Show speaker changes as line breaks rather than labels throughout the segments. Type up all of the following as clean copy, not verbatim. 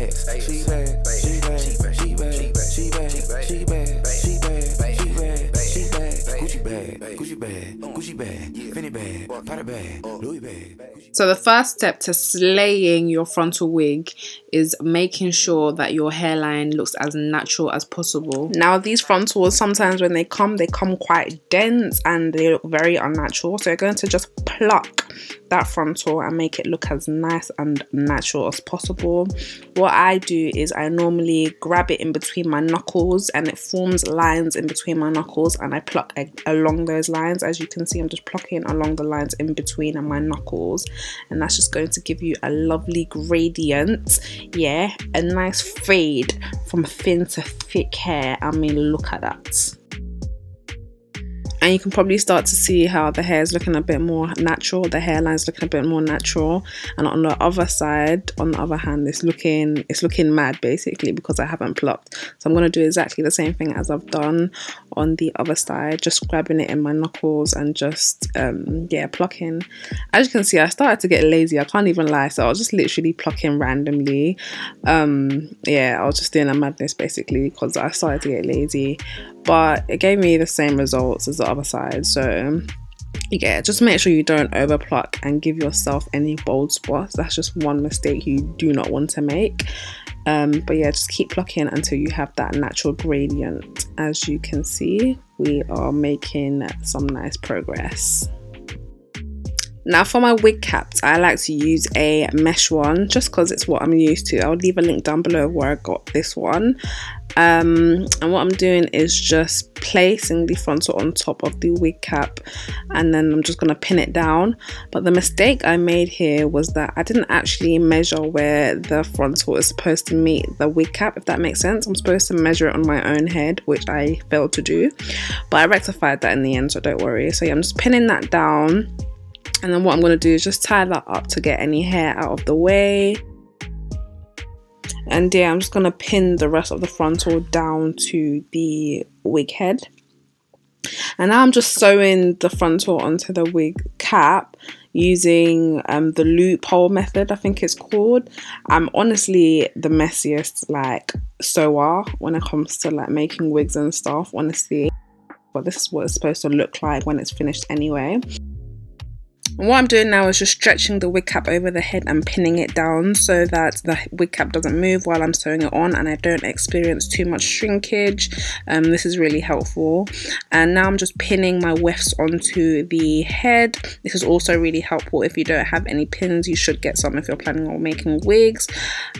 ass. She bad, she bad, she bad, she bad, she bad, she bad, she bad, she bad. Gucci bag, Gucci bag, Gucci bag, Fendi bag, Prada bag, Louis bag.
So the first step to slaying your frontal wig is making sure that your hairline looks as natural as possible. Now these frontals, sometimes when they come quite dense and they look very unnatural. So you're going to just pluck that frontal and make it look as nice and natural as possible. What I do is I normally grab it in between my knuckles and it forms lines in between my knuckles, and I pluck along those lines. As you can see, I'm just plucking along the lines in between my knuckles, and that's just going to give you a lovely gradient. Yeah, a nice fade from thin to thick hair. I mean, look at that. And you can probably start to see how the hair is looking a bit more natural, the hairline is looking a bit more natural. And on the other side, on the other hand, it's looking mad basically because I haven't plucked. So I'm going to do exactly the same thing as I've done on the other side, just grabbing it in my knuckles and just yeah, plucking. As you can see, I started to get lazy, I can't even lie, so I was just literally plucking randomly. Yeah, I was just doing a madness basically because I started to get lazy, but it gave me the same results as the other side. So yeah, just make sure you don't over pluck and give yourself any bold spots. That's just one mistake you do not want to make. But yeah, just keep plucking until you have that natural gradient. As you can see, we are making some nice progress. Now for my wig caps, I like to use a mesh one just because it's what I'm used to. I'll leave a link down below where I got this one. And what I'm doing is just placing the frontal on top of the wig cap, and then I'm just going to pin it down. But the mistake I made here was that I didn't actually measure where the frontal is supposed to meet the wig cap, if that makes sense. I'm supposed to measure it on my own head, which I failed to do, but I rectified that in the end, so don't worry. So yeah, I'm just pinning that down, and then what I'm going to do is just tie that up to get any hair out of the way. And yeah, I'm just going to pin the rest of the frontal down to the wig head. And now I'm just sewing the frontal onto the wig cap using the loophole method, I think it's called. I'm honestly the messiest like sewer when it comes to like making wigs and stuff, honestly. But this is what it's supposed to look like when it's finished anyway. And what I'm doing now is just stretching the wig cap over the head and pinning it down so that the wig cap doesn't move while I'm sewing it on and I don't experience too much shrinkage. This is really helpful. And now I'm just pinning my wefts onto the head. This is also really helpful. If you don't have any pins, you should get some if you're planning on making wigs.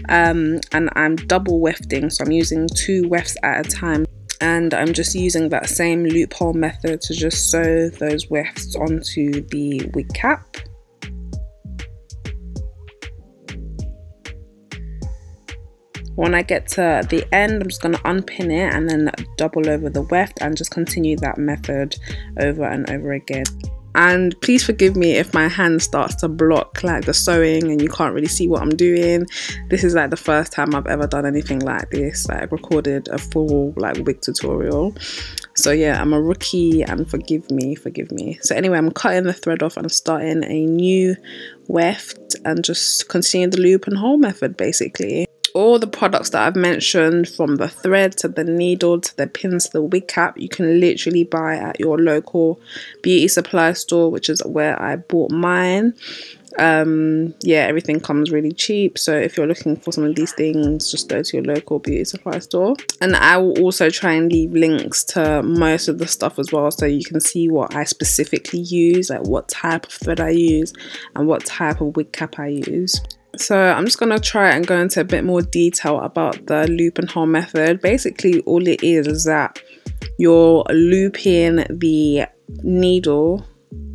And I'm double wefting, so I'm using 2 wefts at a time. And I'm just using that same loophole method to just sew those wefts onto the wig cap. When I get to the end, I'm just going to unpin it and then double over the weft and just continue that method over and over again. And please forgive me if my hand starts to block like the sewing and you can't really see what I'm doing. This is like the first time I've ever done anything like this, like recorded a full like wig tutorial. So yeah, I'm a rookie and forgive me. So anyway, I'm cutting the thread off and starting a new weft and just continue the loop and hole method basically. All the products that I've mentioned, from the thread to the needle to the pins to the wig cap, you can literally buy at your local beauty supply store, which is where I bought mine. Yeah, everything comes really cheap, so if you're looking for some of these things, just go to your local beauty supply store. And I will also try and leave links to most of the stuff as well, so you can see what I specifically use, like what type of thread I use and what type of wig cap I use. So I'm just going to try and go into a bit more detail about the loop and hole method. Basically all it is that you're looping the needle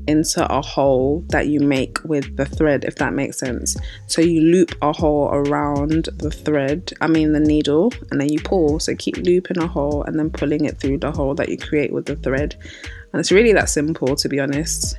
into a hole that you make with the thread, if that makes sense. So you loop a hole around the thread, the needle, and then you pull. So keep looping a hole and then pulling it through the hole that you create with the thread. And it's really that simple, to be honest.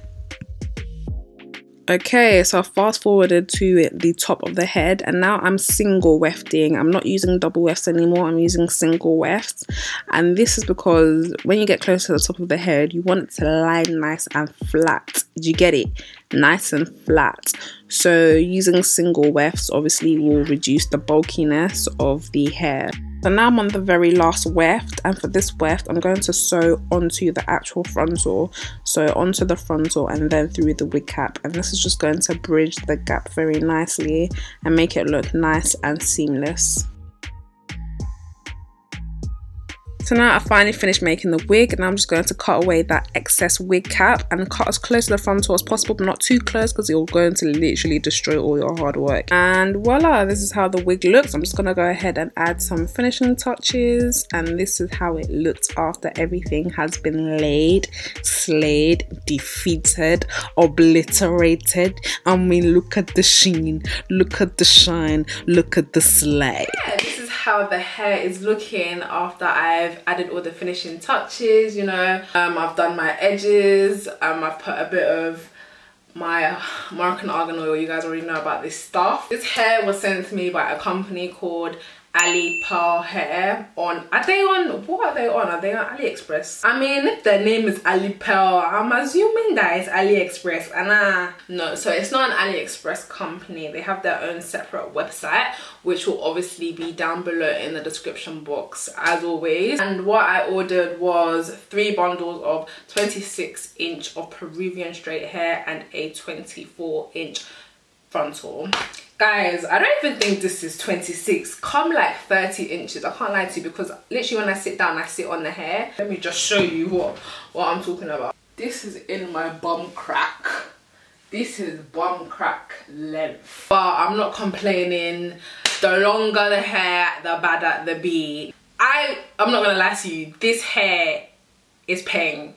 Okay, so I fast forwarded to the top of the head and now I'm single wefting. I'm not using double wefts anymore, I'm using single wefts. And this is because when you get close to the top of the head, you want it to lie nice and flat. Did you get it? nice and flat. So using single wefts obviously will reduce the bulkiness of the hair. So now I'm on the very last weft, and for this weft I'm going to sew onto the actual frontal, so onto the frontal and then through the wig cap, and this is just going to bridge the gap very nicely and make it look nice and seamless. So now I finally finished making the wig, and I'm just going to cut away that excess wig cap and cut as close to the frontal as possible, but not too close because you're going to literally destroy all your hard work. And voila, this is how the wig looks. I'm just going to go ahead and add some finishing touches, and this is how it looks after everything has been laid, slayed, defeated, obliterated. I mean, look at the sheen, look at the shine, look at the slay. Yeah, this is how the hair is looking after I've added all the finishing touches, you know. I've done my edges, I've put a bit of my Moroccan argan oil. You guys already know about this stuff. This hair was sent to me by a company called Alipearl hair on, what are they on? Are they on AliExpress? I mean, if their name is Alipearl, I'm assuming that it's AliExpress. And no, so it's not an AliExpress company. They have their own separate website, which will obviously be down below in the description box as always. And what I ordered was 3 bundles of 26" of Peruvian straight hair and a 24" frontal. Guys, I don't even think this is 26. Come like 30 inches. I can't lie to you, because literally when I sit down, I sit on the hair. Let me just show you what I'm talking about. This is in my bum crack. This is bum crack length. But I'm not complaining. The longer the hair, the badder the bee. I'm not gonna lie to you. This hair is paying.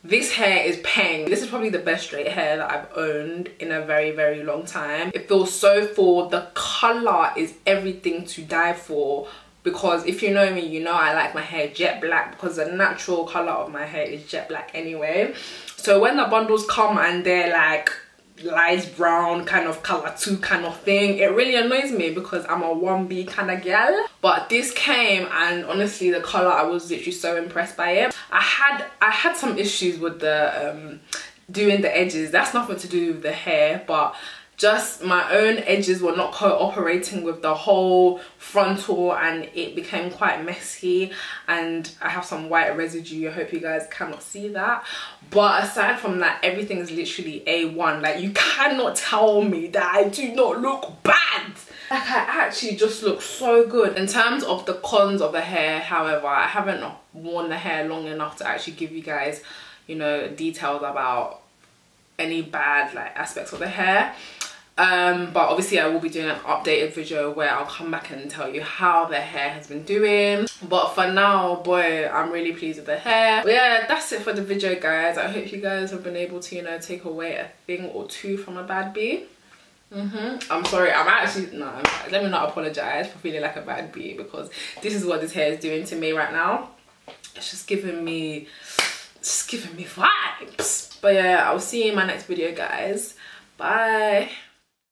This hair is paying. This is probably the best straight hair that I've owned in a very, very long time. It feels so full. The colour is everything to die for, because if you know me, you know I like my hair jet black, because the natural colour of my hair is jet black anyway. So when the bundles come and they're like light brown kind of colour 2 kind of thing, it really annoys me because I'm a 1B kind of girl. But this came, and honestly the colour, I was literally so impressed by it. I had some issues with the doing the edges. That's nothing to do with the hair, but just my own edges were not cooperating with the whole frontal, and it became quite messy, and I have some white residue. I hope you guys cannot see that, but aside from that, everything is literally A1. Like, you cannot tell me that I do not look bad. Like, I actually just look so good. In terms of the cons of the hair, however, I haven't worn the hair long enough to actually give you guys, you know, details about any bad like aspects of the hair. But obviously I will be doing an updated video where I'll come back and tell you how the hair has been doing. But for now, boy, I'm really pleased with the hair. But yeah, that's it for the video, guys. I hope you guys have been able to, you know, take away a thing or two from a bad bee. I'm sorry, let me not apologize for feeling like a bad bee, because this is what this hair is doing to me right now. It's just giving me vibes. But yeah, I'll see you in my next video, guys. Bye.